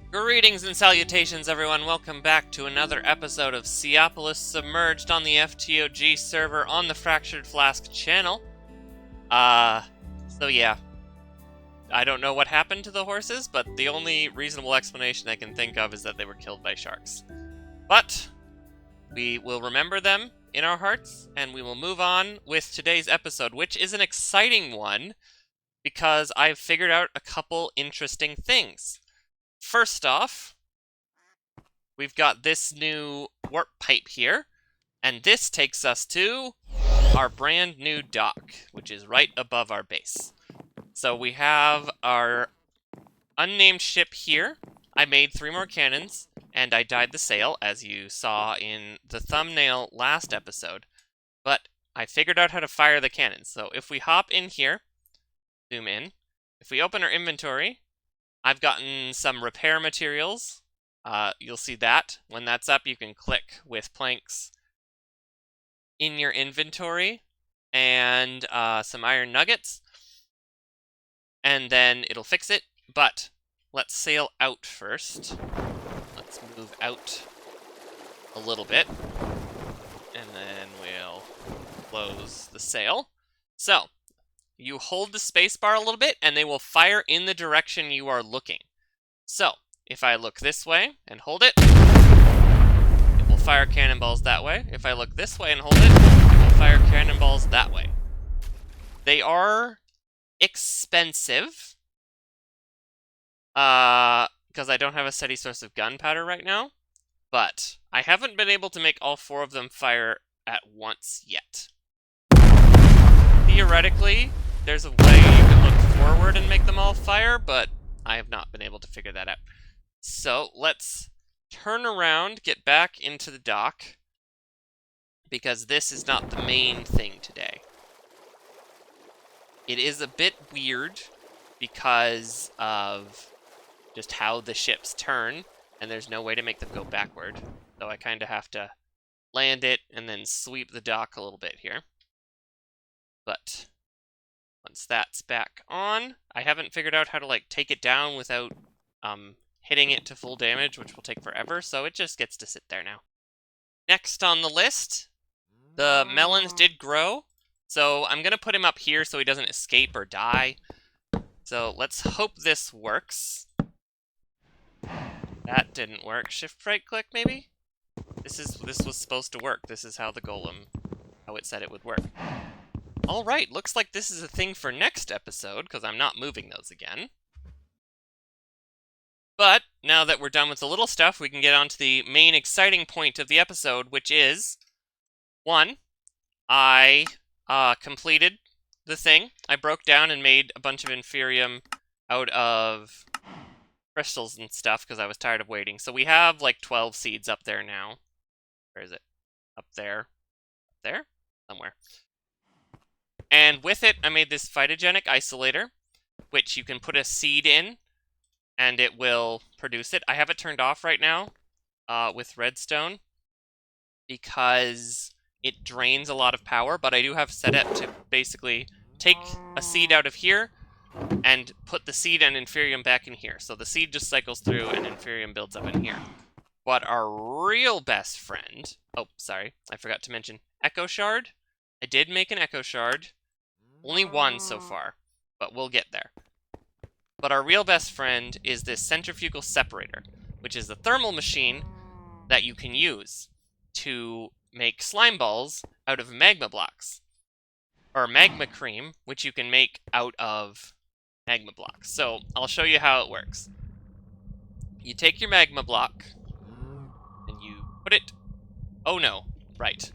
Greetings and salutations, everyone. Welcome back to another episode of Seaopolis Submerged on the FTOG server on the Fractured Flask channel. So yeah. I don't know what happened to the horses, but the only reasonable explanation I can think of is that they were killed by sharks. But we will remember them in our hearts, and we will move on with today's episode, which is an exciting one because I've figured out a couple interesting things. First off, we've got this new warp pipe here, and this takes us to our brand new dock, which is right above our base. So we have our unnamed ship here. I made 3 more cannons, and I dyed the sail, as you saw in the thumbnail last episode. But I figured out how to fire the cannons. So if we hop in here, zoom in, if we open our inventory, I've gotten some repair materials. You'll see that. When that's up, you can click with planks in your inventory and some iron nuggets. And then it'll fix it. But let's sail out first. Let's move out a little bit. And then we'll close the sail. So, you hold the spacebar a little bit, and they will fire in the direction you are looking. So, if I look this way and hold it will fire cannonballs that way. If I look this way and hold it will fire cannonballs that way. They are expensive, because I don't have a steady source of gunpowder right now, but I haven't been able to make all 4 of them fire at once yet. Theoretically, there's a way you can look forward and make them all fire, but I have not been able to figure that out. So let's turn around, get back into the dock, because this is not the main thing today. It is a bit weird because of just how the ships turn, and there's no way to make them go backward. So I kind of have to land it and then sweep the dock a little bit here. But once that's back on, I haven't figured out how to take it down without hitting it to full damage, which will take forever, so it just gets to sit there now. Next on the list, the melons did grow, so I'm going to put him up here so he doesn't escape or die. So let's hope this works. That didn't work. Shift right click maybe? This was supposed to work. This is how the golem, how it said it would work. Alright, looks like this is a thing for next episode, because I'm not moving those again. But, now that we're done with the little stuff, we can get on to the main exciting point of the episode, which is, 1, I completed the thing. I broke down and made a bunch of Inferium out of crystals and stuff, because I was tired of waiting. So we have, 12 seeds up there now. Where is it? Up there? Up there? Somewhere. And with it, I made this phytogenic isolator, which you can put a seed in, and it will produce it. I have it turned off right now with redstone, because it drains a lot of power, but I do have set it to basically take a seed out of here and put the seed and Inferium back in here. So the seed just cycles through and Inferium builds up in here. But our real best friend... Oh, sorry, I forgot to mention Echo Shard. I did make an Echo Shard. Only 1 so far, but we'll get there. But our real best friend is this centrifugal separator, which is a thermal machine that you can use to make slime balls out of magma blocks. Or magma cream, which you can make out of magma blocks. So, I'll show you how it works. You take your magma block, and you put it... Oh no, right.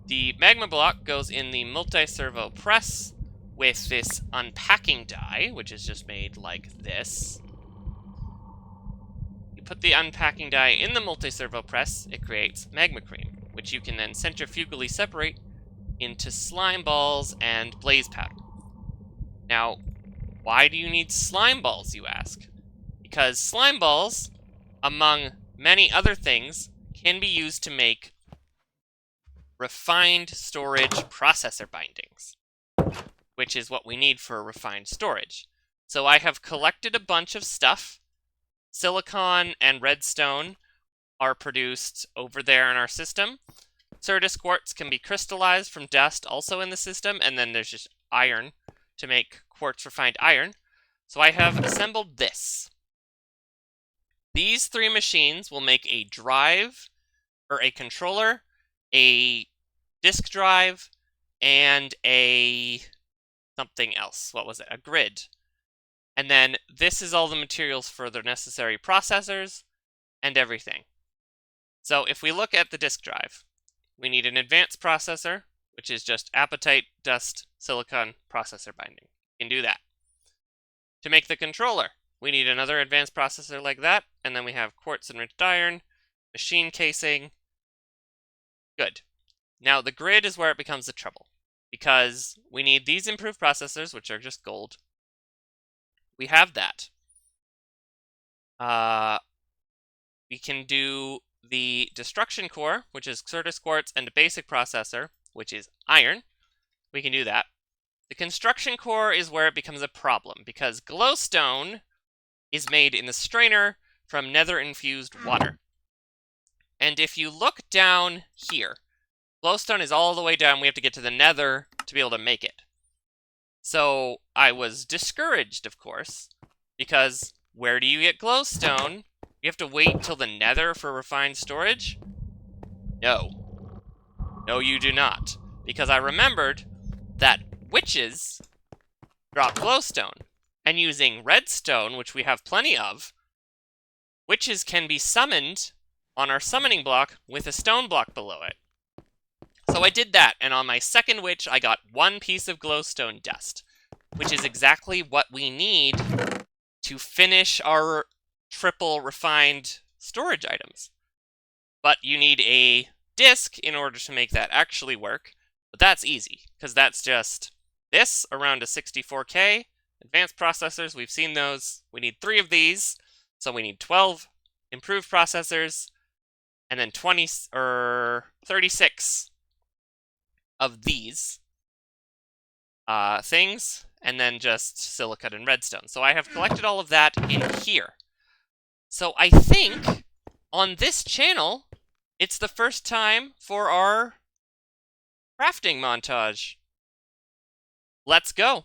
The magma block goes in the multi-servo press with this unpacking die, which is just made like this. You put the unpacking die in the multi-servo press, it creates magma cream, which you can then centrifugally separate into slime balls and blaze powder. Now, why do you need slime balls, you ask? Because slime balls, among many other things, can be used to make refined storage processor bindings, which is what we need for refined storage. So I have collected a bunch of stuff silicon and redstone are produced over there in our system. Certus quartz can be crystallized from dust also in the system, and then there's just iron to make quartz refined iron. So I have assembled this. These three machines will make a drive, or a controller, a disk drive, and a something else. What was it? A grid. And then this is all the materials for the necessary processors and everything. So if we look at the disk drive, we need an advanced processor, which is just apatite, dust, silicon, processor binding. We can do that. To make the controller, we need another advanced processor like that, and then we have quartz enriched iron, machine casing. Good. Now the grid is where it becomes the trouble, because we need these improved processors, which are just gold. We have that. We can do the destruction core, which is Certus quartz, and a basic processor, which is iron. We can do that. The construction core is where it becomes a problem, because glowstone is made in the strainer from nether-infused water. And if you look down here, glowstone is all the way down. We have to get to the nether to be able to make it. So I was discouraged, of course, because where do you get glowstone? You have to wait till the nether for refined storage? No. No, you do not. Because I remembered that witches drop glowstone. And using redstone, which we have plenty of, witches can be summoned on our summoning block with a stone block below it. So I did that, and on my second witch, I got 1 piece of glowstone dust, which is exactly what we need to finish our triple refined storage items. But you need a disk in order to make that actually work, but that's easy, because that's just this around a 64K. Advanced processors, we've seen those. We need 3 of these, so we need 12 improved processors, and then 36 of these things, and then just silicon and redstone. So I have collected all of that in here. So I think on this channel, it's the first time for our crafting montage. Let's go.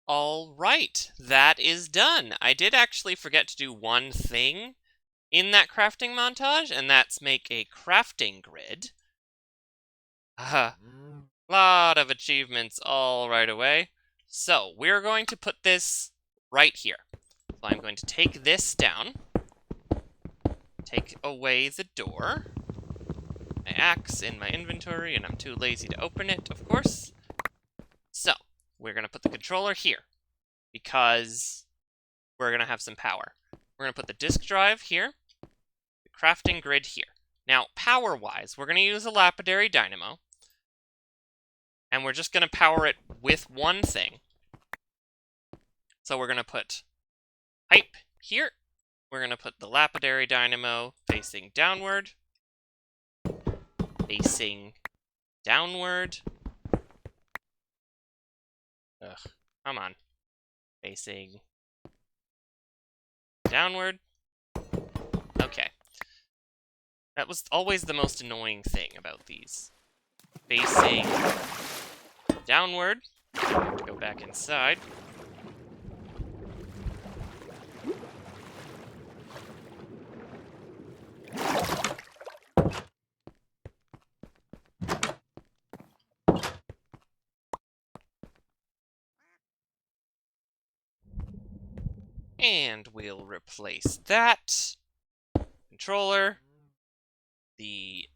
All right, that is done. I did actually forget to do one thing in that crafting montage, and that's make a crafting grid. Lot of achievements all right away. So we're going to put this right here. So I'm going to take this down, take away the door, my axe in my inventory, and I'm too lazy to open it, of course. So we're going to put the controller here, because we're going to have some power. We're going to put the disk drive here, the crafting grid here. Now, power-wise, we're going to use a lapidary dynamo, and we're just going to power it with one thing. So we're going to put pipe here. We're going to put the lapidary dynamo facing downward, facing downward. Ugh, come on. Facing downward. Okay. That was always the most annoying thing about these. Facing downward. Go back inside. And we'll replace that controller, the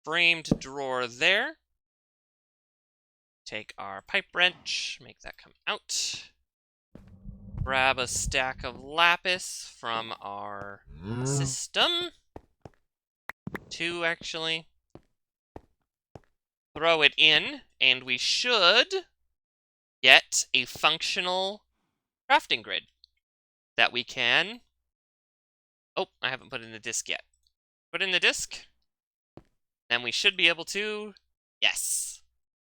framed drawer there. Take our pipe wrench, make that come out. Grab a stack of lapis from our system. 2, actually. Throw it in, and we should get a functional crafting grid that we can... Oh, I haven't put in the disk yet. Put in the disk, and we should be able to... Yes!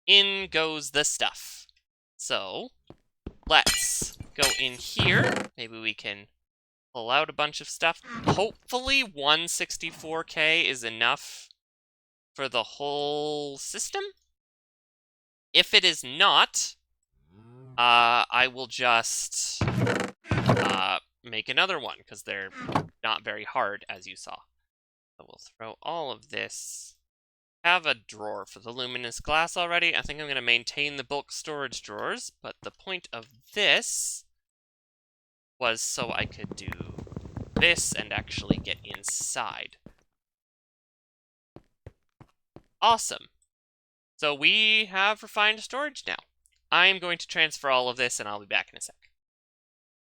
In goes the stuff. So, let's go in here. Maybe we can pull out a bunch of stuff. Hopefully 164K is enough for the whole system. If it is not, I will just make another one, because they're not very hard, as you saw. So we'll throw all of this. Have a drawer for the luminous glass already. I think I'm going to maintain the bulk storage drawers, but the point of this was so I could do this and actually get inside. Awesome. So we have refined storage now. I'm going to transfer all of this, and I'll be back in a sec.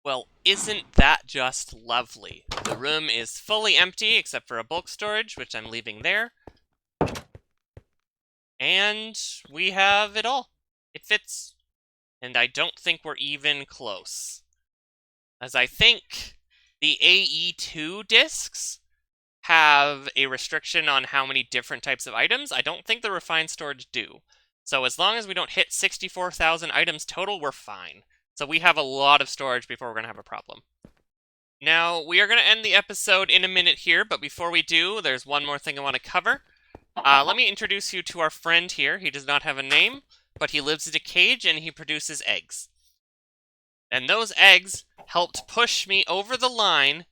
Well, isn't that just lovely? The room is fully empty, except for a bulk storage, which I'm leaving there. And we have it all. It fits. And I don't think we're even close. As I think the AE2 discs have a restriction on how many different types of items. I don't think the refined storage do. So as long as we don't hit 64,000 items total, we're fine. So we have a lot of storage before we're going to have a problem. Now, we are going to end the episode in a minute here, but before we do, there's one more thing I want to cover. Let me introduce you to our friend here. He does not have a name, but he lives in a cage and he produces eggs. And those eggs helped push me over the line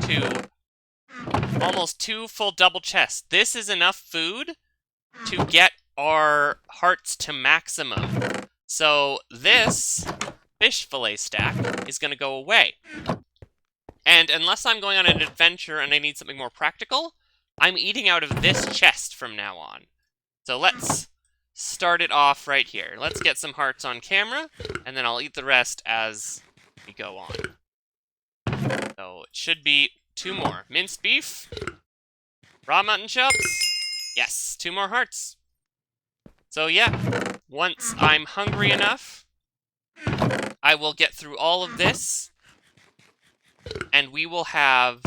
to almost 2 full double chests. This is enough food to get our hearts to maximum. So this fish fillet stack is going to go away. And unless I'm going on an adventure and I need something more practical, I'm eating out of this chest from now on. So let's start it off right here. Let's get some hearts on camera, and then I'll eat the rest as we go on. So it should be 2 more. Minced beef, raw mutton chops, yes, 2 more hearts. So yeah, once I'm hungry enough, I will get through all of this, and we will have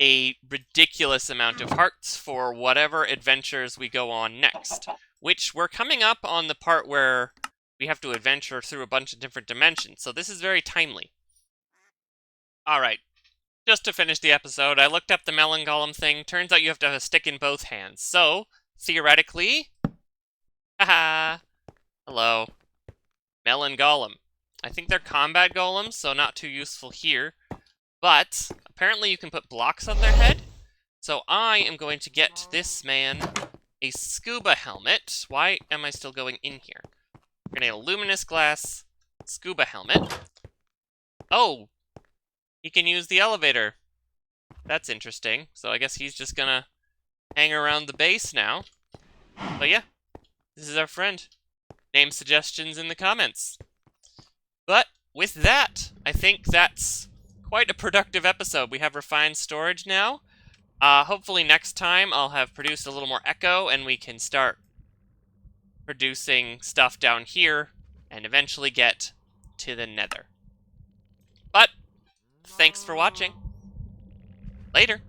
a ridiculous amount of hearts for whatever adventures we go on next. Which we're coming up on the part where we have to adventure through a bunch of different dimensions, so this is very timely. Alright, just to finish the episode, I looked up the melon golem thing. Turns out you have to have a stick in both hands. So, theoretically... Haha! Hello. Melon golem. I think they're combat golems, so not too useful here. But, apparently you can put blocks on their head. So I am going to get this man a scuba helmet. Why am I still going in here? We're going to get a luminous glass scuba helmet. Oh! He can use the elevator. That's interesting. So I guess he's just gonna hang around the base now. But yeah, this is our friend. Name suggestions in the comments. But with that, I think that's quite a productive episode. We have refined storage now. Hopefully next time I'll have produced a little more echo and we can start producing stuff down here and eventually get to the nether. But thanks for watching. Later.